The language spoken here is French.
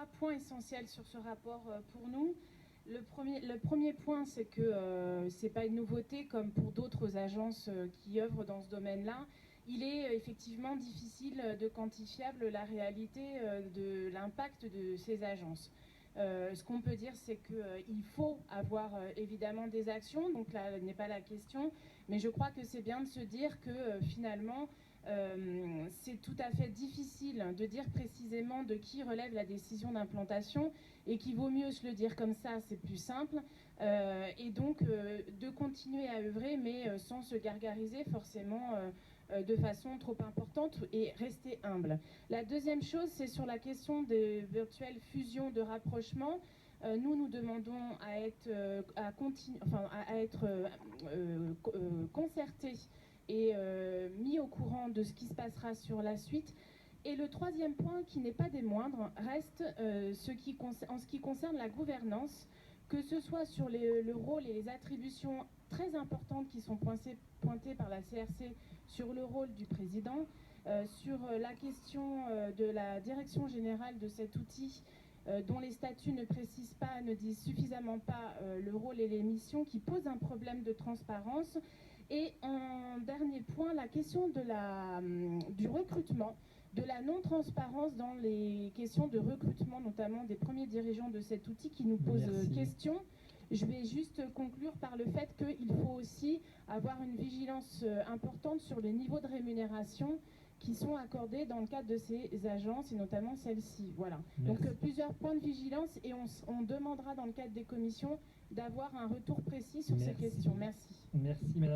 trois points essentiels sur ce rapport pour nous. Le premier point, c'est que ce n'est pas une nouveauté comme pour d'autres agences qui œuvrent dans ce domaine-là. Il est effectivement difficile de quantifiable la réalité de l'impact de ces agences. Ce qu'on peut dire, c'est qu'il faut avoir évidemment des actions, donc là n'est pas la question, mais je crois que c'est bien de se dire que finalement c'est tout à fait difficile de dire précisément de qui relève la décision d'implantation et qu'il vaut mieux se le dire comme ça, c'est plus simple, et donc de continuer à œuvrer mais sans se gargariser forcément de façon trop importante et rester humble. La deuxième chose, c'est sur la question des virtuelles fusions de rapprochement. Nous demandons à être, concertés et mis au courant de ce qui se passera sur la suite. Et le troisième point, qui n'est pas des moindres, reste en ce qui concerne la gouvernance, que ce soit sur le rôle et les attributions très importantes qui sont pointées par la CRC sur le rôle du président, sur la question de la direction générale de cet outil, dont les statuts ne précisent pas, ne disent suffisamment pas le rôle et les missions, qui posent un problème de transparence. Et en dernier point, la question du recrutement, de la non-transparence dans les questions de recrutement, notamment des premiers dirigeants de cet outil, qui nous pose question. Je vais juste conclure par le fait qu'il faut aussi avoir une vigilance importante sur les niveaux de rémunération qui sont accordés dans le cadre de ces agences, et notamment celle-ci. Voilà. Merci. Donc plusieurs points de vigilance, et on demandera dans le cadre des commissions d'avoir un retour précis sur ces questions. Merci. Merci, Madame.